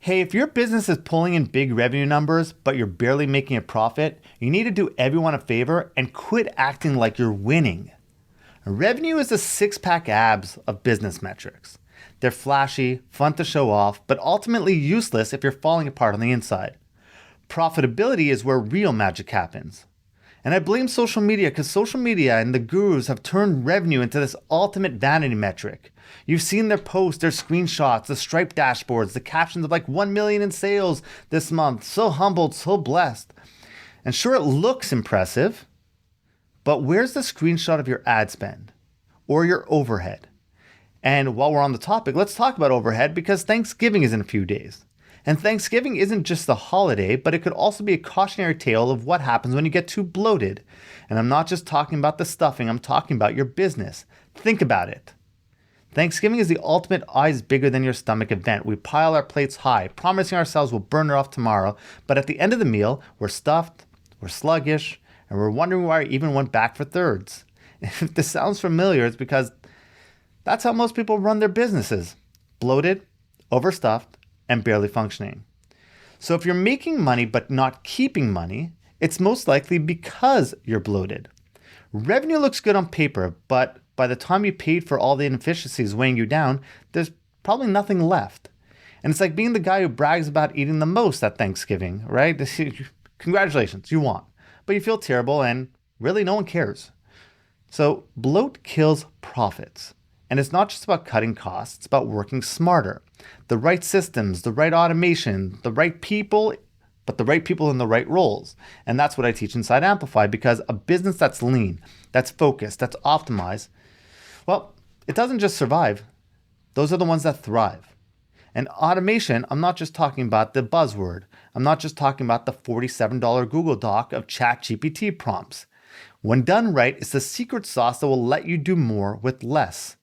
Hey, if your business is pulling in big revenue numbers, but you're barely making a profit, you need to do everyone a favor and quit acting like you're winning. Revenue is the six pack abs of business metrics. They're flashy, fun to show off, but ultimately useless if you're falling apart on the inside. Profitability is where real magic happens. And I blame social media because social media and the gurus have turned revenue into this ultimate vanity metric. You've seen their posts, their screenshots, the Stripe dashboards, the captions of like 1 million in sales this month. So humbled, so blessed. And sure, it looks impressive, but where's the screenshot of your ad spend or your overhead? And while we're on the topic, let's talk about overhead because Thanksgiving is in a few days. And Thanksgiving isn't just the holiday, but it could also be a cautionary tale of what happens when you get too bloated. And I'm not just talking about the stuffing, I'm talking about your business. Think about it. Thanksgiving is the ultimate eyes bigger than your stomach event. We pile our plates high, promising ourselves we'll burn it off tomorrow, but at the end of the meal, we're stuffed, we're sluggish, and we're wondering why we even went back for thirds. If this sounds familiar, it's because that's how most people run their businesses. Bloated, overstuffed, and barely functioning. So if you're making money but not keeping money, it's most likely because you're bloated. Revenue looks good on paper, but by the time you paid for all the inefficiencies weighing you down, there's probably nothing left. And it's like being the guy who brags about eating the most at Thanksgiving, right? Congratulations, you won. But you feel terrible and really no one cares. So bloat kills profits. And it's not just about cutting costs, it's about working smarter. The right systems, the right automation, the right people, but the right people in the right roles. And that's what I teach inside Amplify because a business that's lean, that's focused, that's optimized, well, it doesn't just survive. Those are the ones that thrive. And automation, I'm not just talking about the buzzword. I'm not just talking about the $47 Google Doc of ChatGPT prompts. When done right, it's the secret sauce that will let you do more with less.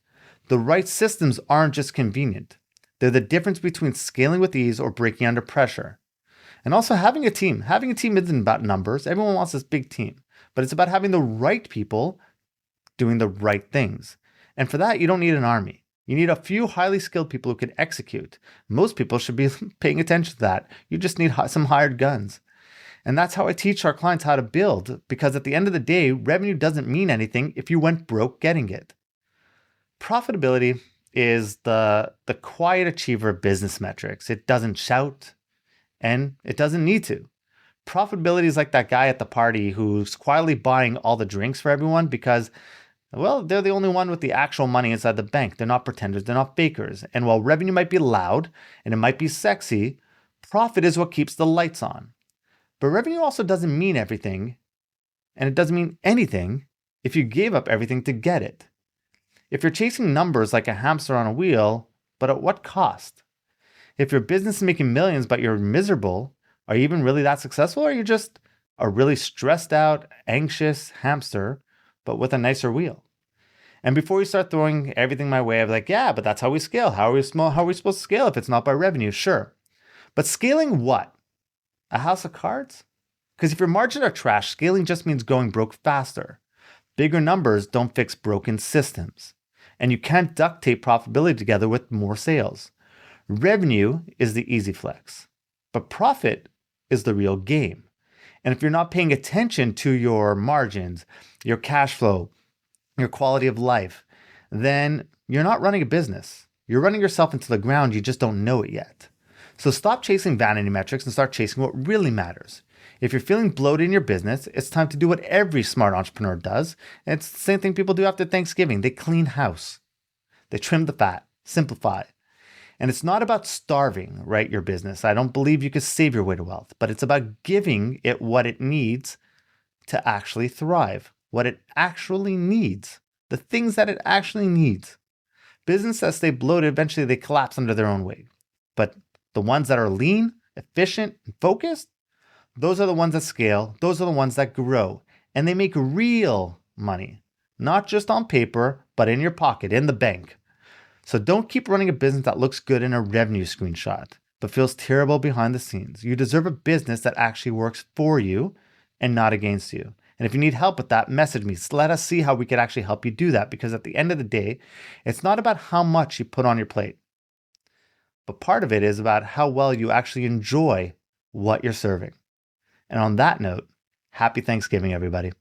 The right systems aren't just convenient. They're the difference between scaling with ease or breaking under pressure. And also having a team. Having a team isn't about numbers. Everyone wants this big team. But it's about having the right people doing the right things. And for that, you don't need an army. You need a few highly skilled people who can execute. Most people should be paying attention to that. You just need some hired guns. And that's how I teach our clients how to build. Because at the end of the day, revenue doesn't mean anything if you went broke getting it. Profitability is the quiet achiever of business metrics. It doesn't shout and it doesn't need to. Profitability is like that guy at the party who's quietly buying all the drinks for everyone because, well, they're the only one with the actual money inside the bank. They're not pretenders, they're not fakers. And while revenue might be loud and it might be sexy, profit is what keeps the lights on. But revenue also doesn't mean everything, and it doesn't mean anything if you gave up everything to get it. If you're chasing numbers like a hamster on a wheel, but at what cost? If your business is making millions but you're miserable, are you even really that successful or are you just a really stressed out, anxious hamster, but with a nicer wheel? And before you start throwing everything my way, I'm like, yeah, but that's how we scale. How are we supposed to scale if it's not by revenue? Sure. But scaling what? A house of cards? Because if your margins are trash, scaling just means going broke faster. Bigger numbers don't fix broken systems. And you can't duct tape profitability together with more sales. Revenue is the easy flex, but profit is the real game. And if you're not paying attention to your margins, your cash flow, your quality of life, then you're not running a business. You're running yourself into the ground, you just don't know it yet. So stop chasing vanity metrics and start chasing what really matters. If you're feeling bloated in your business, it's time to do what every smart entrepreneur does. And it's the same thing people do after Thanksgiving. They clean house. They trim the fat, simplify. And it's not about starving, right, your business. I don't believe you can save your way to wealth, but it's about giving it what it needs to actually thrive, what it actually needs, the things that it actually needs. Businesses that stay bloated, eventually they collapse under their own weight. But the ones that are lean, efficient, and focused, those are the ones that scale. Those are the ones that grow. And they make real money, not just on paper, but in your pocket, in the bank. So don't keep running a business that looks good in a revenue screenshot, but feels terrible behind the scenes. You deserve a business that actually works for you and not against you. And if you need help with that, message me. Let us see how we can actually help you do that. Because at the end of the day, it's not about how much you put on your plate, but part of it is about how well you actually enjoy what you're serving. And on that note, happy Thanksgiving, everybody.